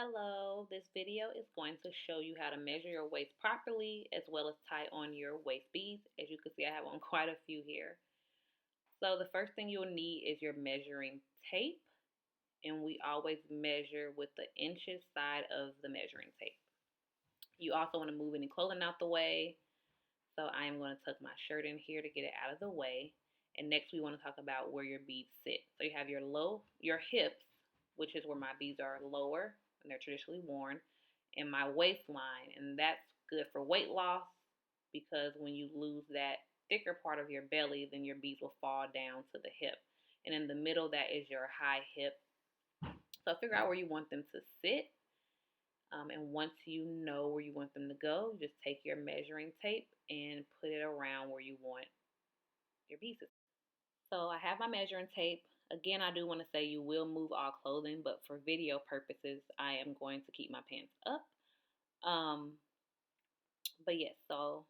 Hello, this video is going to show you how to measure your waist properly as well as tie on your waist beads. As you can see, I have on quite a few here. So the first thing you'll need is your measuring tape, and we always measure with the inches side of the measuring tape. You also want to move any clothing out the way. So I am going to tuck my shirt in here to get it out of the way. And next we want to talk about where your beads sit. So you have your hips, which is where my beads are lower and they're traditionally worn, and my waistline. And that's good for weight loss because when you lose that thicker part of your belly, then your beads will fall down to the hip. And in the middle, that is your high hip. So figure out where you want them to sit. And once you know where you want them to go, you just take your measuring tape and put it around where you want your pieces. So I have my measuring tape. Again, I do want to say you will move all clothing, but for video purposes, I am going to keep my pants up. But yes, so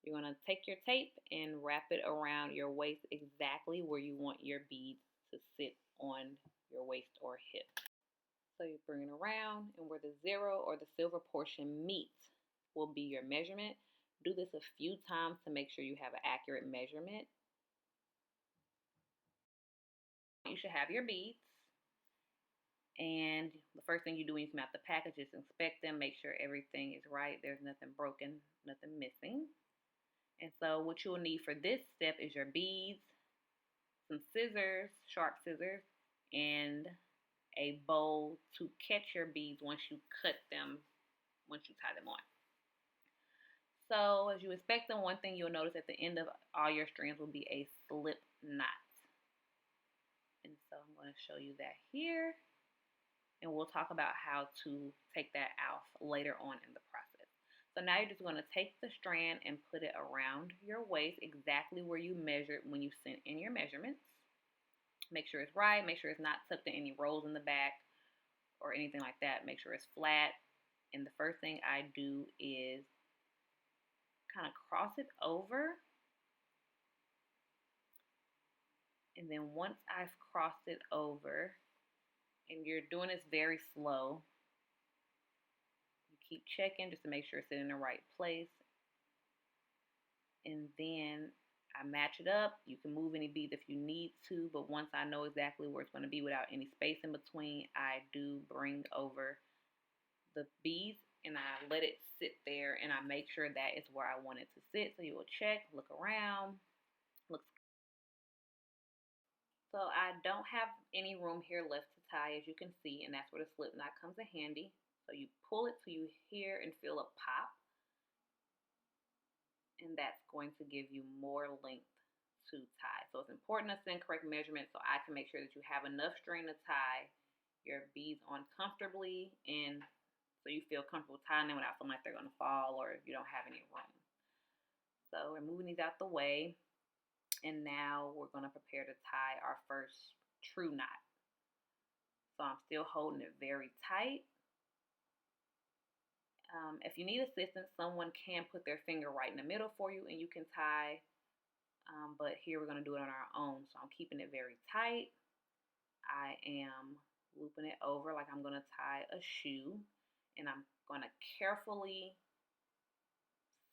you're going to take your tape and wrap it around your waist exactly where you want your beads to sit on your waist or hip. So you bring it around, and where the zero or the silver portion meets will be your measurement. Do this a few times to make sure you have an accurate measurement. You should have your beads, and the first thing you do when you come out the package is inspect them, make sure everything is right, there's nothing broken, nothing missing. And so what you'll need for this step is your beads, some scissors, sharp scissors, and a bowl to catch your beads once you cut them, once you tie them on. So as you inspect them, one thing you'll notice at the end of all your strands will be a slip knot. And so I'm going to show you that here. And we'll talk about how to take that off later on in the process. So now you're just going to take the strand and put it around your waist exactly where you measured when you sent in your measurements. Make sure it's right. Make sure it's not tucked in any rolls in the back or anything like that. Make sure it's flat. And the first thing I do is kind of cross it over. And then once I've crossed it over, and you're doing this very slow, you keep checking just to make sure it's in the right place. And then I match it up. You can move any beads if you need to, but once I know exactly where it's going to be without any space in between, I do bring over the beads and I let it sit there, and I make sure that is where I want it to sit. So you will check, look around, looks. So I don't have any room here left to tie, as you can see, and that's where the slip knot comes in handy. So you pull it till you hear and feel a pop, and that's going to give you more length to tie. So it's important to send correct measurements so I can make sure that you have enough string to tie your beads on comfortably, and so you feel comfortable tying them without feeling like they're going to fall or you don't have any room. So we're moving these out the way, and now we're going to prepare to tie our first true knot. So I'm still holding it very tight. If you need assistance, someone can put their finger right in the middle for you and you can tie. But here we're going to do it on our own. So I'm keeping it very tight. I am looping it over like I'm going to tie a shoe. And I'm going to carefully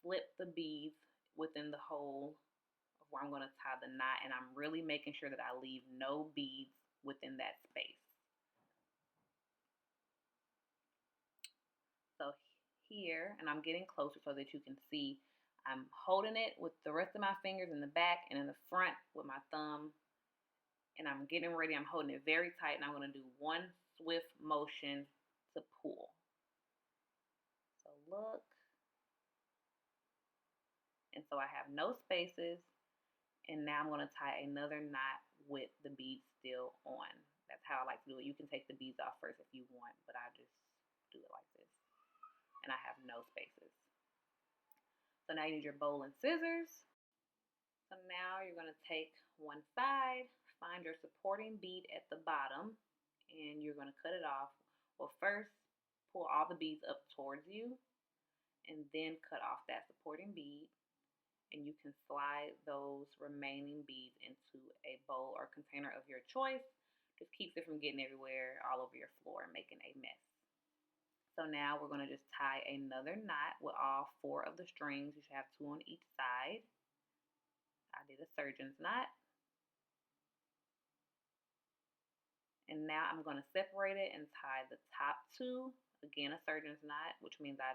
slip the beads within the hole of where I'm going to tie the knot. And I'm really making sure that I leave no beads within that space. So here, and I'm getting closer so that you can see, I'm holding it with the rest of my fingers in the back and in the front with my thumb, and I'm getting ready. I'm holding it very tight, and I'm going to do one swift motion to pull. So look, and so I have no spaces, and now I'm going to tie another knot with the beads still on. That's how I like to do it. You can take the beads off first if you want, but I just do it like this. And I have no spaces. So now you need your bowl and scissors. So now you're going to take one side, find your supporting bead at the bottom, and you're going to cut it off. Well, first, pull all the beads up towards you, and then cut off that supporting bead. And you can slide those remaining beads into a bowl or container of your choice. Just keeps it from getting everywhere, all over your floor and making a mess. So now we're going to just tie another knot with all 4 of the strings. You should have 2 on each side. I did a surgeon's knot. And now I'm going to separate it and tie the top 2. Again, a surgeon's knot, which means I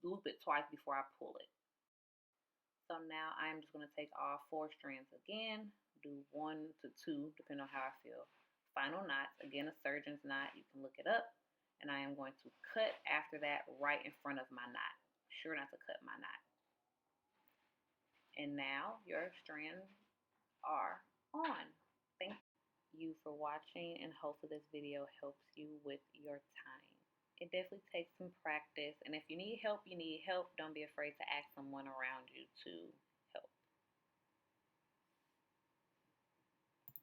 loop it twice before I pull it. So now I'm just going to take all 4 strands again, do 1 to 2, depending on how I feel. Final knots, again, a surgeon's knot. You can look it up. And I am going to cut after that right in front of my knot. Sure not to cut my knot. And now your strands are on. Thank you for watching, and hopefully this video helps you with your tying. It definitely takes some practice, and if you need help, you need help. Don't be afraid to ask someone around you too.